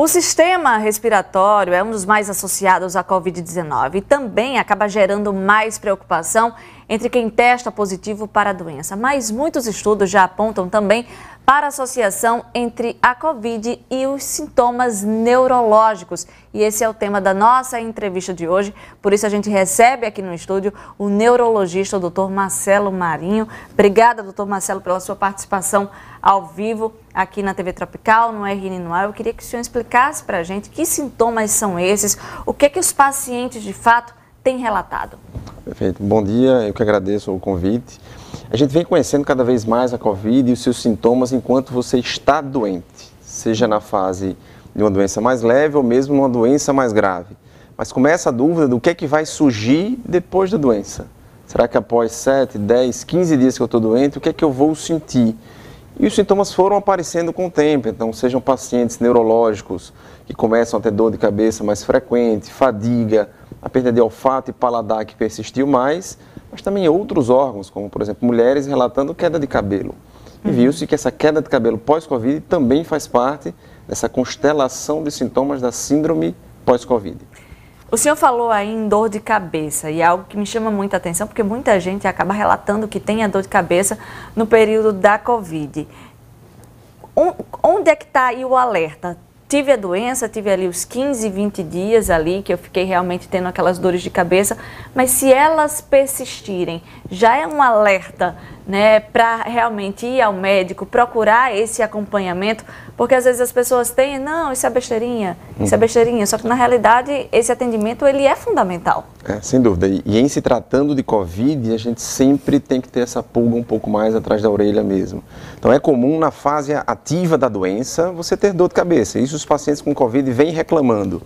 O sistema respiratório é um dos mais associados à Covid-19 e também acaba gerando mais preocupação entre quem testa positivo para a doença. Mas muitos estudos já apontam também para a associação entre a Covid e os sintomas neurológicos. E esse é o tema da nossa entrevista de hoje. Por isso a gente recebe aqui no estúdio o neurologista, o Dr. Marcelo Marinho. Obrigada, Dr. Marcelo, pela sua participação ao vivo aqui na TV Tropical, no RN no Ar. Eu queria que o senhor explicasse para a gente que sintomas são esses, o que é que os pacientes de fato têm relatado. Perfeito. Bom dia, eu que agradeço o convite. A gente vem conhecendo cada vez mais a Covid e os seus sintomas enquanto você está doente, seja na fase de uma doença mais leve ou mesmo uma doença mais grave. Mas começa a dúvida do que é que vai surgir depois da doença. Será que após 7, 10, 15 dias que eu estou doente, o que é que eu vou sentir? E os sintomas foram aparecendo com o tempo, então sejam pacientes neurológicos que começam a ter dor de cabeça mais frequente, fadiga, a perda de olfato e paladar que persistiu mais, mas também outros órgãos, como por exemplo mulheres relatando queda de cabelo. E viu-se que essa queda de cabelo pós-Covid também faz parte dessa constelação de sintomas da síndrome pós-Covid. O senhor falou aí em dor de cabeça e é algo que me chama muita atenção, porque muita gente acaba relatando que tem a dor de cabeça no período da Covid. Onde é que está aí o alerta? Tive a doença, tive ali os 15, 20 dias ali que eu fiquei realmente tendo aquelas dores de cabeça, mas se elas persistirem, já é um alerta, né, para realmente ir ao médico, procurar esse acompanhamento, porque às vezes as pessoas têm, não, isso é besteirinha, só que na realidade esse atendimento ele é fundamental. Sem dúvida, e em se tratando de Covid, a gente sempre tem que ter essa pulga um pouco mais atrás da orelha mesmo. Então é comum na fase ativa da doença você ter dor de cabeça, isso os pacientes com Covid vêm reclamando.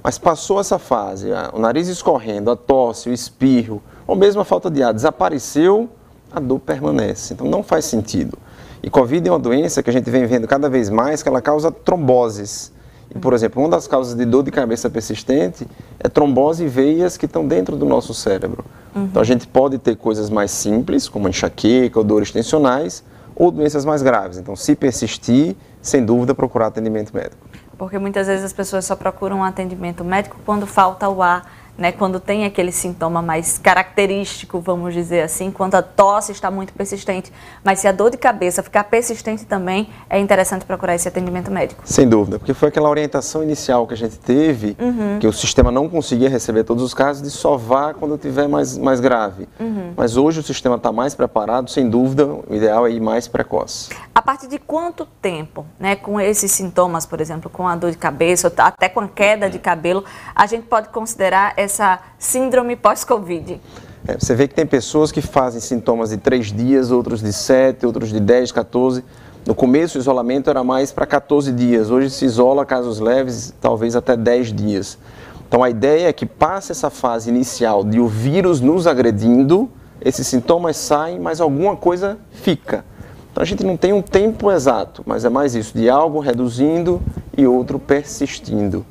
Mas passou essa fase, o nariz escorrendo, a tosse, o espirro, ou mesmo a falta de ar desapareceu, a dor permanece. Então não faz sentido. E Covid é uma doença que a gente vem vendo cada vez mais que ela causa tromboses. E, por exemplo, uma das causas de dor de cabeça persistente é trombose em veias que estão dentro do nosso cérebro. Então a gente pode ter coisas mais simples, como enxaqueca ou dores tensionais, ou doenças mais graves. Então, se persistir, sem dúvida, procurar atendimento médico. Porque muitas vezes as pessoas só procuram um atendimento médico quando falta o ar, né? Quando tem aquele sintoma mais característico, vamos dizer assim, quando a tosse está muito persistente. Mas se a dor de cabeça ficar persistente também, é interessante procurar esse atendimento médico. Sem dúvida, porque foi aquela orientação inicial que a gente teve, que o sistema não conseguia receber todos os casos, de só vá quando tiver mais grave. Mas hoje o sistema está mais preparado, sem dúvida, o ideal é ir mais precoce. A partir de quanto tempo, né, com esses sintomas, por exemplo, com a dor de cabeça, até com a queda de cabelo, a gente pode considerar essa síndrome pós-Covid? Você vê que tem pessoas que fazem sintomas de 3 dias, outros de 7, outros de 10, 14. No começo o isolamento era mais para 14 dias, hoje se isola casos leves, talvez até 10 dias. Então a ideia é que passe essa fase inicial de o vírus nos agredindo, esses sintomas saem, mas alguma coisa fica. Então a gente não tem um tempo exato, mas é mais isso, de algo reduzindo e outro persistindo.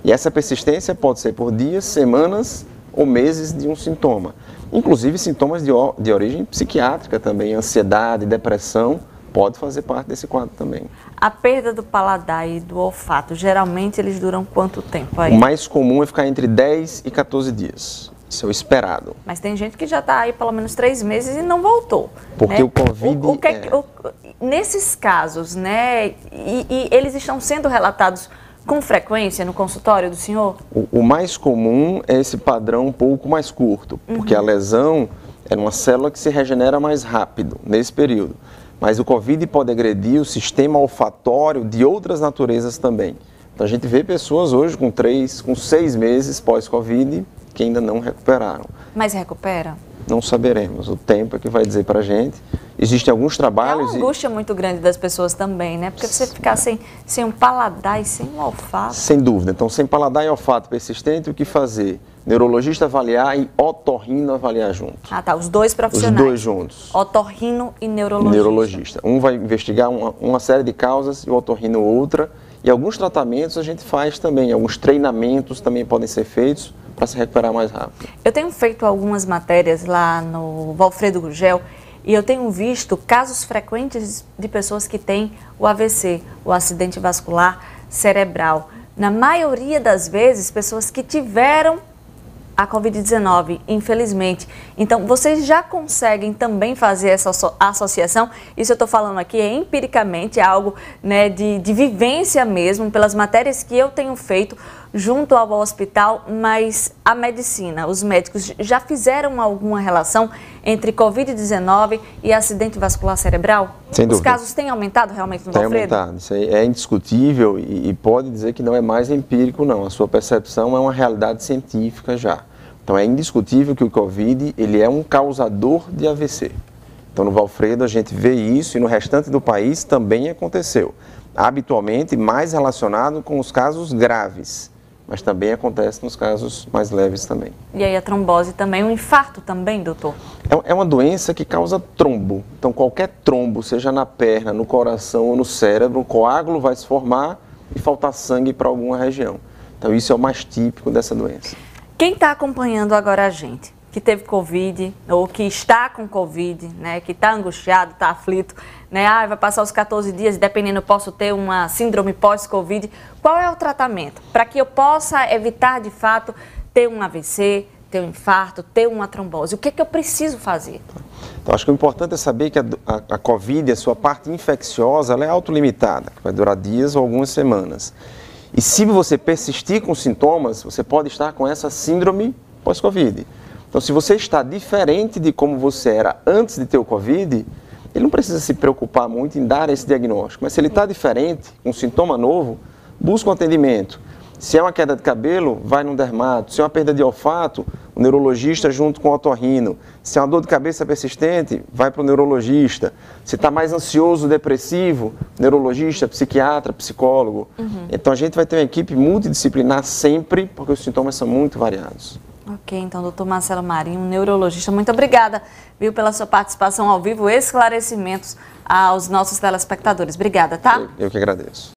E essa persistência pode ser por dias, semanas ou meses de um sintoma. Inclusive sintomas de origem psiquiátrica também, ansiedade, depressão, pode fazer parte desse quadro também. A perda do paladar e do olfato, geralmente eles duram quanto tempo aí? O mais comum é ficar entre 10 e 14 dias. Isso é o esperado. Mas tem gente que já está aí pelo menos 3 meses e não voltou. Porque, né, o Covid... Nesses casos, né, e eles estão sendo relatados com frequência no consultório do senhor? O mais comum é esse padrão um pouco mais curto, porque a lesão é uma célula que se regenera mais rápido nesse período. Mas o Covid pode agredir o sistema olfatório de outras naturezas também. Então a gente vê pessoas hoje com 3, com 6 meses pós-Covid que ainda não recuperaram. Mas recupera? Não saberemos, o tempo é que vai dizer pra gente. Existem alguns trabalhos... É uma angústia muito grande das pessoas também, né? Porque você ficar sem um paladar e sem um olfato... Sem dúvida. Então, sem paladar e olfato persistente, o que fazer? Neurologista avaliar e otorrino avaliar junto. Ah, tá. Os dois profissionais. Os dois juntos. Otorrino e neurologista. Neurologista. Um vai investigar uma série de causas e o otorrino outra. E alguns tratamentos a gente faz também. Alguns treinamentos também podem ser feitos para se recuperar mais rápido. Eu tenho feito algumas matérias lá no Valfredo Gugel e eu tenho visto casos frequentes de pessoas que têm o AVC, o acidente vascular cerebral. na maioria das vezes, pessoas que tiveram a Covid-19, infelizmente. Então, vocês já conseguem também fazer essa associação? Isso eu estou falando aqui empiricamente, é algo, né, de vivência mesmo, pelas matérias que eu tenho feito junto ao hospital, mas a medicina, os médicos já fizeram alguma relação entre Covid-19 e acidente vascular cerebral? Sem dúvida. Os casos têm aumentado realmente no Valfredo? Tem aumentado, isso aí é indiscutível e pode dizer que não é mais empírico não, a sua percepção é uma realidade científica já. Então é indiscutível que o Covid ele é um causador de AVC. Então no Valfredo a gente vê isso e no restante do país também aconteceu. Habitualmente mais relacionado com os casos graves, mas também acontece nos casos mais leves também. E aí a trombose também, o infarto também, doutor? É uma doença que causa trombo. Então qualquer trombo, seja na perna, no coração ou no cérebro, o coágulo vai se formar e faltar sangue para alguma região. Então isso é o mais típico dessa doença. Quem está acompanhando agora a gente, que teve Covid ou que está com Covid, né, que está angustiado, está aflito, né, vai passar os 14 dias, dependendo, eu posso ter uma síndrome pós-Covid. Qual é o tratamento para que eu possa evitar, de fato, ter um AVC, ter um infarto, ter uma trombose? O que é que eu preciso fazer? Então, acho que o importante é saber que a Covid, a sua parte infecciosa, ela é autolimitada, vai durar dias ou algumas semanas. E se você persistir com sintomas, você pode estar com essa síndrome pós-Covid. Então, se você está diferente de como você era antes de ter o Covid, ele não precisa se preocupar muito em dar esse diagnóstico. Mas se ele está diferente, com um sintoma novo, busca um atendimento. Se é uma queda de cabelo, vai num dermato. Se é uma perda de olfato, o neurologista junto com o otorrino. Se é uma dor de cabeça persistente, vai para o neurologista. Se está mais ansioso, depressivo, neurologista, psiquiatra, psicólogo. Então a gente vai ter uma equipe multidisciplinar sempre, porque os sintomas são muito variados. Ok, então, doutor Marcelo Marinho, neurologista, muito obrigada, viu, pela sua participação ao vivo, esclarecimentos aos nossos telespectadores. Obrigada, tá? Eu que agradeço.